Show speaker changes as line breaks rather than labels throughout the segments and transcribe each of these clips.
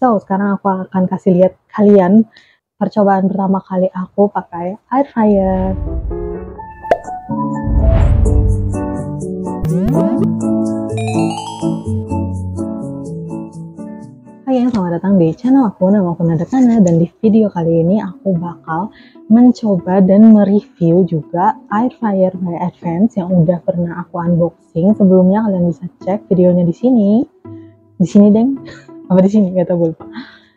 So, sekarang aku akan kasih lihat kalian percobaan pertama kali aku pakai air fryer. Hai, selamat datang di channel aku. Nama aku Nadakana, dan di video kali ini aku bakal mencoba dan mereview juga air fryer by Advance yang udah pernah aku unboxing. Sebelumnya kalian bisa cek videonya di sini. Di sini, deng. Apa di sini? Gak tau, gue lupa.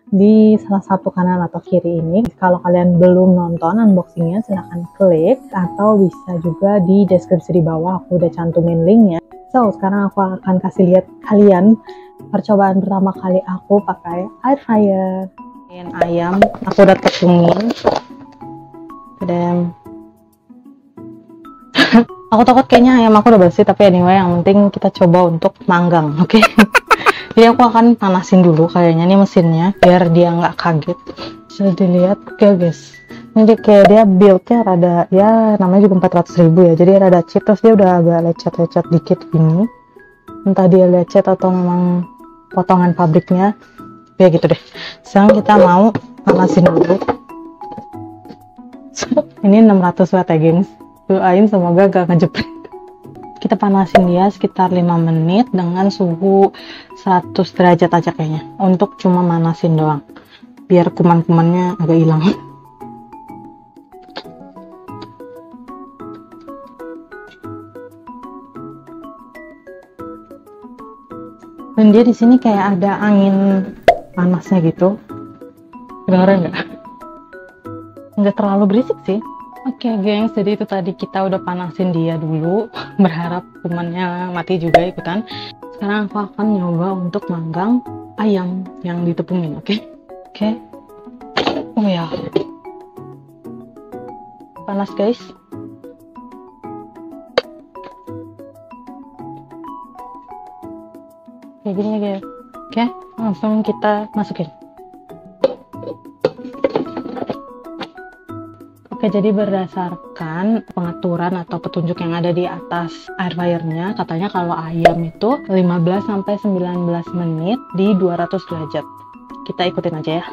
Di salah satu kanan atau kiri ini. Kalau kalian belum nonton unboxingnya, silahkan klik, atau bisa juga di deskripsi di bawah aku udah cantumin linknya. So, sekarang aku akan kasih lihat kalian percobaan pertama kali aku pakai air fryer. Ayam aku udah tepungin, dan aku takut kayaknya ayam aku udah bersih, tapi anyway yang penting kita coba untuk manggang, oke? Jadi aku akan panasin dulu kayaknya nih mesinnya biar dia nggak kaget. Bisa dilihat guys, ini kayak dia buildnya rada, ya namanya juga 400.000 ya, jadi rada cheap, terus dia udah agak lecet-lecet dikit gini. Entah dia lecet atau memang potongan pabriknya, ya gitu deh. Sekarang kita mau panasin dulu. Ini 600 watt ya gengs, doain semoga gak ngejepret. Kita panasin dia sekitar 5 menit dengan suhu 100 derajat aja kayaknya, untuk cuma manasin doang biar kuman-kumannya agak hilang. Dan dia di sini kayak ada angin panasnya gitu. Kedengeran nggak? Nggak terlalu berisik sih. Oke, gengs, jadi itu tadi kita udah panasin dia dulu, berharap kumannya mati juga ikutan. Sekarang aku akan nyoba untuk manggang ayam yang ditepungin, oke? Oke. Oh ya. Panas, guys. Kayak gini ya, guys. Oke, langsung kita masukin. Oke, jadi berdasarkan pengaturan atau petunjuk yang ada di atas air fryernya, katanya kalau ayam itu 15-19 menit di 200 derajat. Kita ikutin aja ya.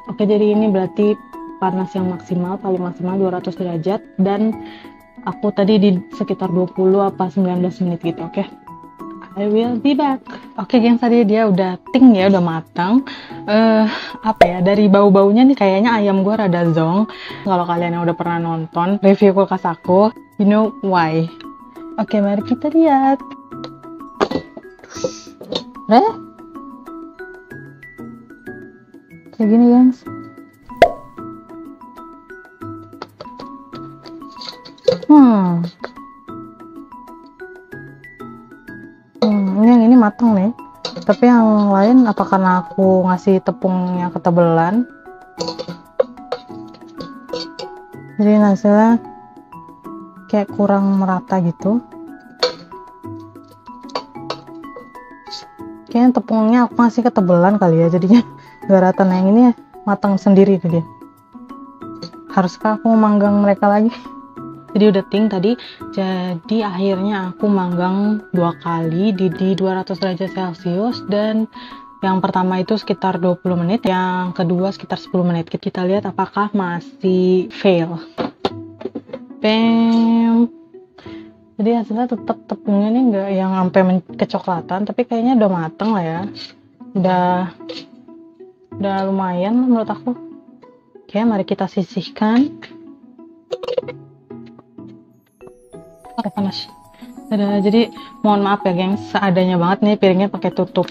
Oke, jadi ini berarti panas yang maksimal, paling maksimal 200 derajat, dan aku tadi di sekitar 20 apa 19 menit gitu, oke? I will be back. Oke, gengs, tadi dia udah ting ya, udah matang. Apa ya, dari bau-baunya nih kayaknya ayam gue rada zonk. Kalau kalian yang udah pernah nonton review kulkas aku, you know why. Oke, mari kita lihat. Kayak gini, gengs. Ini yang ini matang nih, tapi yang lain apa karena aku ngasih tepungnya ketebelan, jadi hasilnya kayak kurang merata gitu. Kayaknya tepungnya aku ngasih ketebelan kali ya, jadinya gak rata. Nah yang ini matang sendiri tuh dia. Haruskah aku manggang mereka lagi? Jadi udah ting tadi, jadi akhirnya aku manggang 2 kali di 200 derajat Celcius, dan yang pertama itu sekitar 20 menit, yang kedua sekitar 10 menit. Kita lihat apakah masih fail. Bam. Jadi hasilnya tetap tepungnya nih nggak yang sampai kecoklatan, tapi kayaknya udah mateng lah ya. Udah lumayan lah menurut aku. Oke, mari kita sisihkan. Oke, panas. Jadi mohon maaf ya gengs, seadanya banget nih piringnya pakai tutup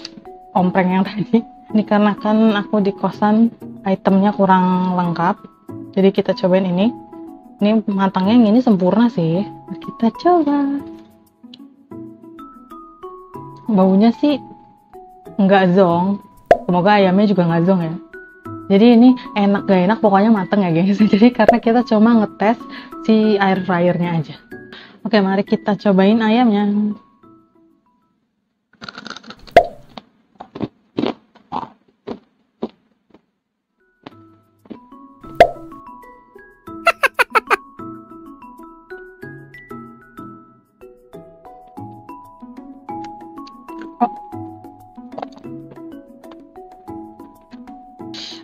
ompreng yang tadi. Ini karena kan aku di kosan itemnya kurang lengkap, jadi kita cobain ini. Ini matangnya yang ini sempurna sih. Kita coba. Baunya sih nggak zonk, semoga ayamnya juga nggak zonk ya. Jadi ini enak gak enak pokoknya mateng ya gengs. Jadi karena kita cuma ngetes si air fryernya aja. Oke, mari kita cobain ayamnya.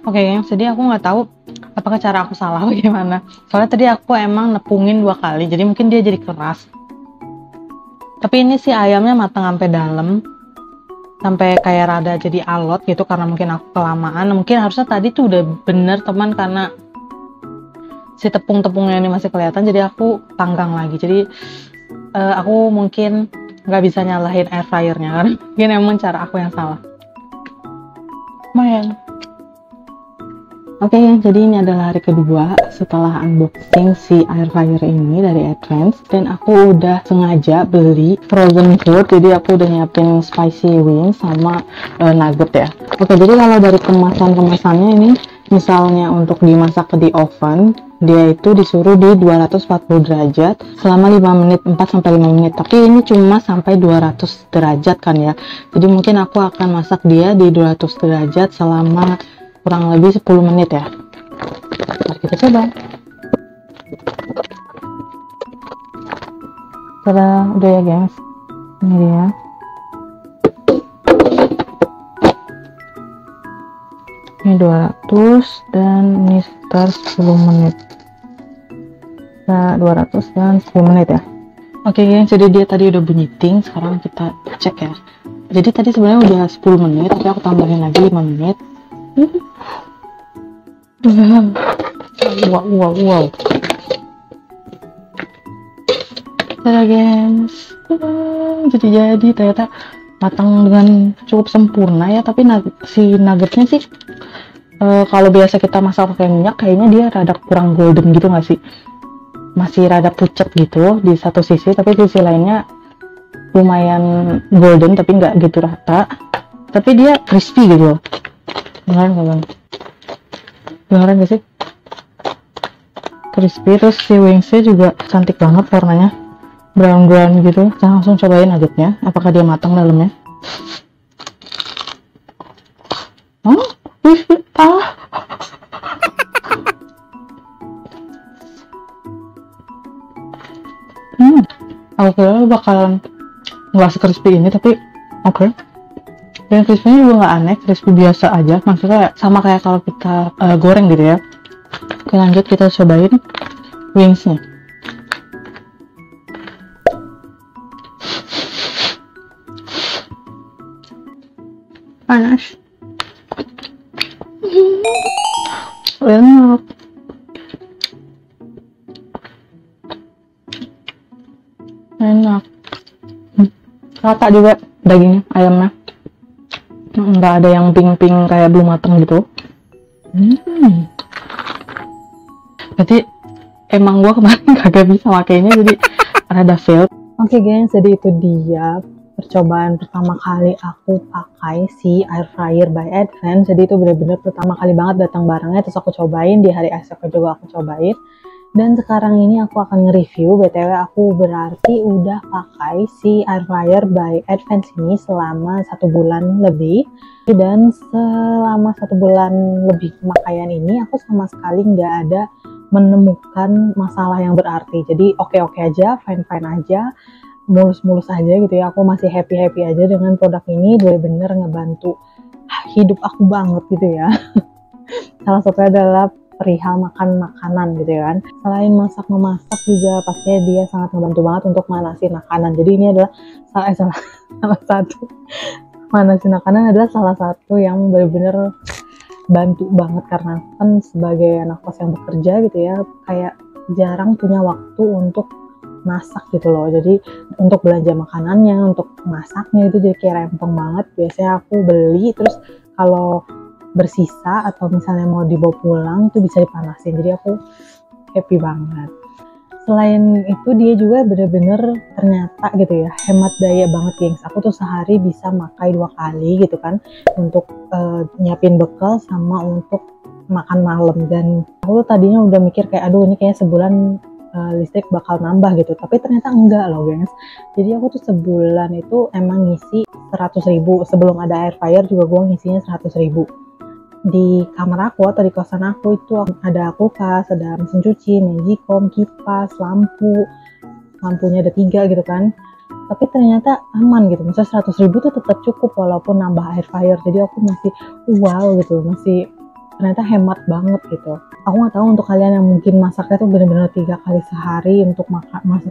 Oke, jadi aku nggak tahu apakah cara aku salah atau gimana. Soalnya tadi aku emang nepungin 2 kali, jadi mungkin dia jadi keras. Tapi ini sih ayamnya matang sampai dalam, sampai kayak rada jadi alot gitu karena mungkin aku kelamaan. Mungkin harusnya tadi tuh udah bener teman, karena si tepung-tepungnya ini masih kelihatan, jadi aku panggang lagi. Jadi aku mungkin nggak bisa nyalahin air fryernya karena mungkin emang cara aku yang salah. Lumayan. Oke, jadi ini adalah hari kedua setelah unboxing si air fryer ini dari Advance, dan aku udah sengaja beli frozen food, jadi aku udah nyiapin spicy wings sama nugget ya. Oke, jadi kalau dari kemasannya ini, misalnya untuk dimasak di oven, dia itu disuruh di 240 derajat selama 5 menit, 4-5 menit, tapi ini cuma sampai 200 derajat kan ya. Jadi mungkin aku akan masak dia di 200 derajat selama kurang lebih 10 menit ya. Mari kita coba. Tada, udah ya guys, ini dia. Ini 200 dan ini sekitar 10 menit. Nah, 200 dan 10 menit ya. Oke guys, jadi dia tadi udah bunyi ting. Sekarang kita cek ya. Jadi tadi sebenarnya udah 10 menit, tapi aku tambahin lagi 5 menit. Wow. Tada guys, jadi ternyata matang dengan cukup sempurna ya. Tapi si nuggetnya sih kalau biasa kita masak pakai minyak, kayaknya dia rada kurang golden gitu nggak sih? Masih rada pucat gitu di satu sisi, tapi sisi lainnya lumayan golden tapi nggak gitu rata. Tapi dia crispy gitu loh. Beneran gak sih? Crispy, terus si wingsnya juga cantik banget warnanya, brown gitu. Kita langsung cobain nuggetnya, apakah dia matang dalamnya. Aku kira bakalan nggak se-crispy ini, tapi oke. Dan crispy-nya juga nggak aneh, crispy biasa aja, maksudnya sama kayak kalau kita goreng gitu ya. Oke, lanjut kita cobain wingsnya. Panas. Enak. Enak. Rata juga dagingnya, ayamnya. Nggak ada yang pink-pink kayak belum mateng gitu. Berarti emang gua kemarin kagak bisa makainya, jadi rada fail. Oke guys, jadi itu dia percobaan pertama kali aku pakai si air fryer by Advance. Jadi itu bener-bener pertama kali banget datang barangnya, terus aku cobain di hari esok juga aku cobain. Dan sekarang ini aku akan nge-review, BTW aku berarti udah pakai si air fryer by Advance ini selama 1 bulan lebih. Dan selama 1 bulan lebih pemakaian ini aku sama sekali nggak ada menemukan masalah yang berarti. Jadi oke-oke aja, fine-fine aja, mulus-mulus aja gitu ya. Aku masih happy-happy aja dengan produk ini, bener-bener ngebantu hidup aku banget gitu ya. Salah satunya adalah perihal makan makanan gitu kan. Selain masak-memasak juga pastinya dia sangat ngebantu banget untuk manasin makanan. Jadi ini adalah salah satu manasin makanan adalah salah satu yang benar-benar bantu banget, karena kan sebagai anak kos yang bekerja gitu ya, kayak jarang punya waktu untuk masak gitu loh. Jadi untuk belanja makanannya, untuk masaknya itu jadi kayak rempong banget. Biasanya aku beli, terus kalau bersisa atau misalnya mau dibawa pulang tuh bisa dipanasin. Jadi aku happy banget. Selain itu dia juga bener-bener ternyata gitu ya hemat daya banget gengs. Aku tuh sehari bisa makai 2 kali gitu kan, untuk nyiapin bekal sama untuk makan malam. Dan aku tuh tadinya udah mikir kayak aduh ini kayak sebulan listrik bakal nambah gitu, tapi ternyata enggak loh gengs. Jadi aku tuh sebulan itu emang ngisi 100.000. Sebelum ada air fryer juga gue ngisinya 100.000. Di kamar aku atau di kosan aku itu ada kulkas, ada mesin cuci, magicom, kipas, lampunya ada 3 gitu kan. Tapi ternyata aman gitu, misalnya 100.000 tuh tetap cukup walaupun nambah air fryer. Jadi aku masih wow gitu, masih ternyata hemat banget gitu. Aku nggak tahu untuk kalian yang mungkin masaknya tuh bener-bener 3 kali sehari untuk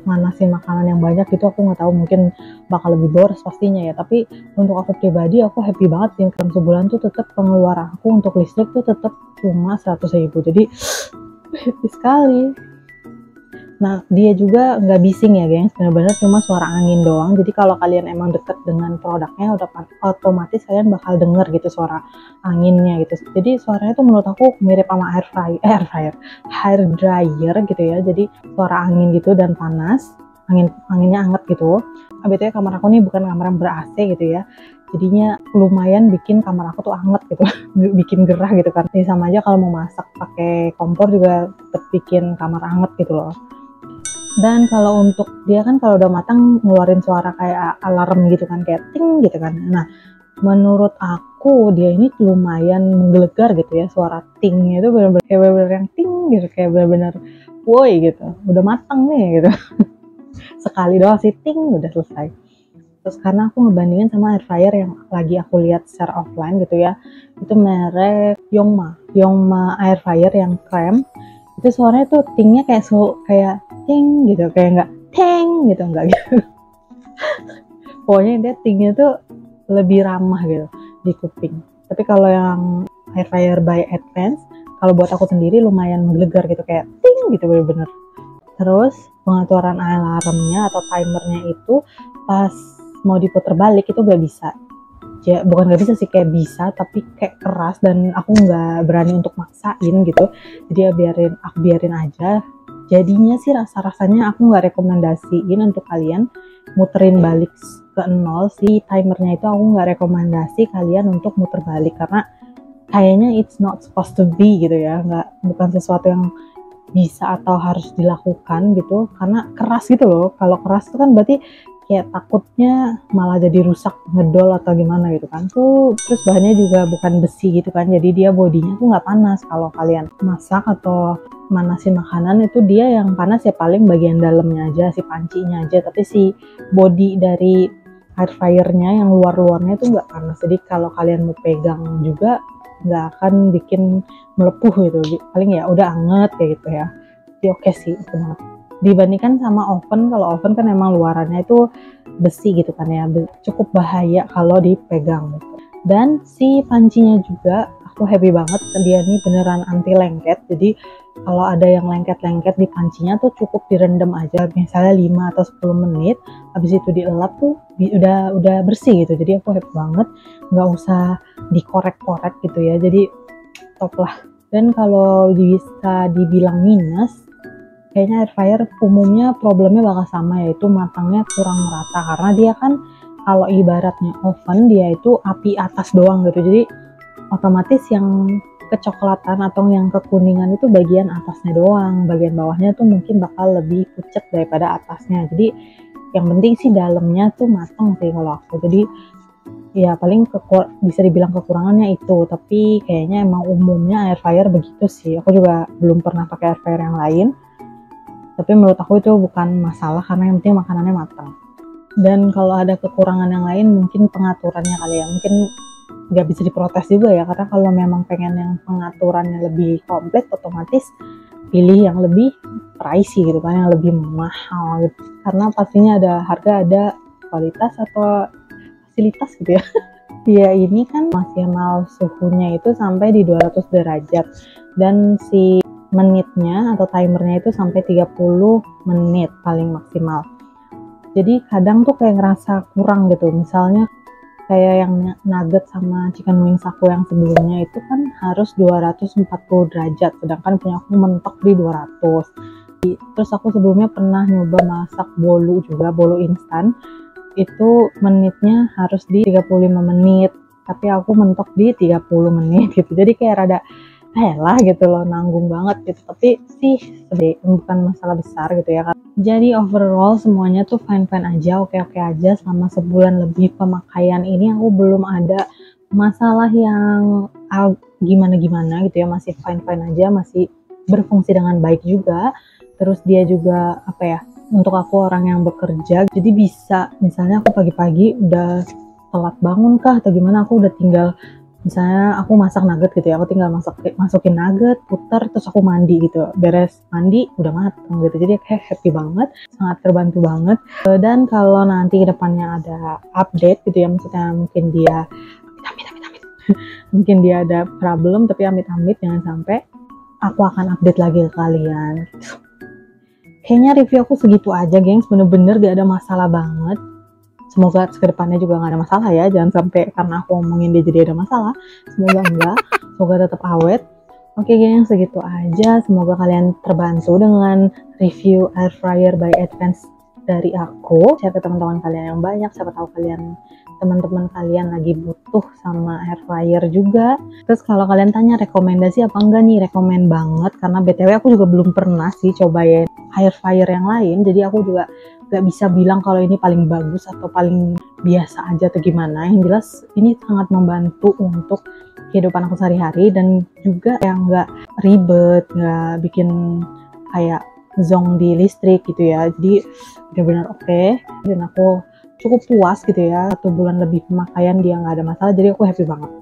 manasin makanan yang banyak gitu, aku nggak tahu, mungkin bakal lebih boros pastinya ya. Tapi untuk aku pribadi, aku happy banget sih, dalam sebulan tuh tetap pengeluaran aku untuk listrik tuh tetap cuma 100.000, jadi happy sekali. Nah, dia juga nggak bising ya gengs, bener-bener cuma suara angin doang. Jadi kalau kalian emang deket dengan produknya, udah otomatis kalian bakal denger gitu suara anginnya gitu. Jadi suaranya tuh menurut aku mirip sama hair dryer gitu ya. Jadi suara angin gitu dan panas, anginnya anget gitu. BTW kamar aku nih bukan kamar yang ber-AC gitu ya. Jadinya lumayan bikin kamar aku tuh anget gitu, bikin gerah gitu kan. Jadi sama aja kalau mau masak pakai kompor juga tetap bikin kamar anget gitu loh. Dan kalau untuk dia kan kalau udah matang ngeluarin suara kayak alarm gitu kan, kayak ting gitu kan. Nah, menurut aku dia ini lumayan menggelegar gitu ya, suara tingnya itu bener-bener yang ting gitu, kayak bener-bener woi gitu, udah matang nih gitu. Sekali doang sih ting udah selesai. Terus karena aku ngebandingin sama air fryer yang lagi aku lihat secara offline gitu ya, itu merek Yongma air fryer yang krem. Itu suaranya tuh tingnya kayak ting gitu, kayak nggak teng gitu, nggak gitu. Pokoknya dia tingnya tuh lebih ramah gitu di kuping. Tapi kalau yang air fryer by Advance, kalau buat aku sendiri lumayan menggelegar gitu, kayak ting gitu bener-bener. Terus pengaturan alarmnya atau timernya itu pas mau diputer balik itu nggak bisa. Ya, bukan nggak bisa sih, kayak bisa tapi kayak keras dan aku nggak berani untuk maksain gitu. Jadi ya aku biarin aja. Jadinya sih rasanya aku nggak rekomendasiin untuk kalian muterin balik ke nol. Si timernya itu aku nggak rekomendasi kalian untuk muter balik, karena kayaknya it's not supposed to be gitu ya, bukan sesuatu yang bisa atau harus dilakukan gitu, karena keras gitu loh. Kalau keras itu kan berarti kayak takutnya malah jadi rusak, ngedol atau gimana gitu kan. Terus bahannya juga bukan besi gitu kan, jadi dia bodinya tuh nggak panas. Kalau kalian masak atau manasin makanan itu dia yang panas ya paling bagian dalamnya aja, si pancinya aja, tapi si body dari air fryernya yang luar-luarnya itu nggak panas. Jadi kalau kalian mau pegang juga nggak akan bikin melepuh gitu, paling ya udah anget kayak gitu ya. Jadi oke sih itu banget. Dibandingkan sama oven, kalau oven kan emang luarannya itu besi gitu kan ya, cukup bahaya kalau dipegang gitu. Dan si pancinya juga aku happy banget, dia nih beneran anti lengket. Jadi kalau ada yang lengket-lengket di pancinya tuh cukup direndam aja, misalnya 5 atau 10 menit, habis itu dielap tuh udah bersih gitu. Jadi aku happy banget, nggak usah dikorek-korek gitu ya, jadi top lah. Dan kalau bisa dibilang minus, kayaknya air fryer umumnya problemnya bakal sama, yaitu matangnya kurang merata, karena dia kan kalau ibaratnya oven dia itu api atas doang gitu, jadi otomatis yang kecoklatan atau yang kekuningan itu bagian atasnya doang, bagian bawahnya tuh mungkin bakal lebih pucat daripada atasnya. Jadi yang penting sih dalamnya tuh matang sih kalau aku. Jadi ya paling bisa dibilang kekurangannya itu, tapi kayaknya emang umumnya air fryer begitu sih. Aku juga belum pernah pakai air fryer yang lain, tapi menurut aku itu bukan masalah karena yang penting makanannya matang. Dan kalau ada kekurangan yang lain mungkin pengaturannya kali ya, mungkin nggak bisa diprotes juga ya, karena kalau memang pengen yang pengaturannya lebih komplit, otomatis pilih yang lebih pricey gitu kan, yang lebih mahal gitu, karena pastinya ada harga, ada kualitas atau fasilitas gitu ya. Dia ini kan maksimal suhunya itu sampai di 200 derajat dan si menitnya atau timernya itu sampai 30 menit paling maksimal. Jadi kadang tuh kayak ngerasa kurang gitu, misalnya kayak yang nugget sama chicken wings aku yang sebelumnya itu kan harus 240 derajat, sedangkan punya aku mentok di 200. Terus aku sebelumnya pernah nyoba masak bolu juga, bolu instan, itu menitnya harus di 35 menit, tapi aku mentok di 30 menit gitu. Jadi kayak rada lah gitu loh, nanggung banget gitu. Tapi sih bukan masalah besar gitu ya. Jadi overall semuanya tuh fine-fine aja, oke-oke aja. Selama sebulan lebih pemakaian ini aku belum ada masalah yang gimana-gimana gitu ya, masih fine-fine aja, masih berfungsi dengan baik juga. Terus dia juga apa ya, untuk aku orang yang bekerja, jadi bisa misalnya aku pagi-pagi udah telat bangun kah atau gimana, aku udah tinggal Misalnya aku masak nugget gitu ya, aku tinggal masukin nugget, puter, terus aku mandi gitu. Beres mandi udah mateng gitu. Jadi kayak happy banget, sangat terbantu banget. Dan kalau nanti kedepannya ada update gitu ya, maksudnya mungkin dia amit, mungkin dia ada problem, tapi amit-amit jangan sampai, aku akan update lagi ke kalian. Kayaknya review aku segitu aja, gengs. Bener-bener gak ada masalah banget. Semoga kedepannya juga gak ada masalah ya, jangan sampai karena aku ngomongin dia jadi ada masalah. Semoga enggak, semoga tetap awet. Oke geng, segitu aja. Semoga kalian terbantu dengan review air fryer by Advance dari aku. Share ke teman-teman kalian yang banyak, siapa tahu teman-teman kalian lagi butuh sama air fryer juga. Terus kalau kalian tanya rekomendasi apa enggak nih, rekomen banget, karena BTW aku juga belum pernah sih cobain air fryer yang lain, jadi aku juga gak bisa bilang kalau ini paling bagus atau paling biasa aja atau gimana. Yang jelas ini sangat membantu untuk kehidupan aku sehari-hari, dan juga yang gak ribet, gak bikin kayak zong di listrik gitu ya. Jadi benar-benar oke, dan aku cukup puas gitu ya. 1 bulan lebih pemakaian dia gak ada masalah, jadi aku happy banget.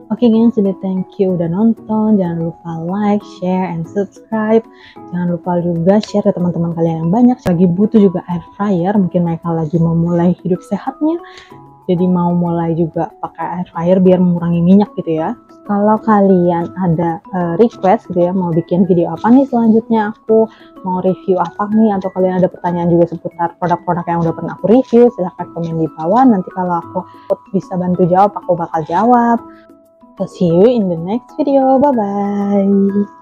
Oke gengs, jadi thank you udah nonton. Jangan lupa like, share, and subscribe. Jangan lupa juga share ke teman-teman kalian yang banyak lagi butuh juga air fryer. Mungkin mereka lagi mau mulai hidup sehatnya, jadi mau mulai juga pakai air fryer biar mengurangi minyak gitu ya. Kalau kalian ada request gitu ya, mau bikin video apa nih selanjutnya, aku mau review apa nih, atau kalian ada pertanyaan juga seputar produk-produk yang udah pernah aku review, silahkan komen di bawah. Nanti kalau aku bisa bantu jawab, aku bakal jawab. See you in the next video. Bye bye.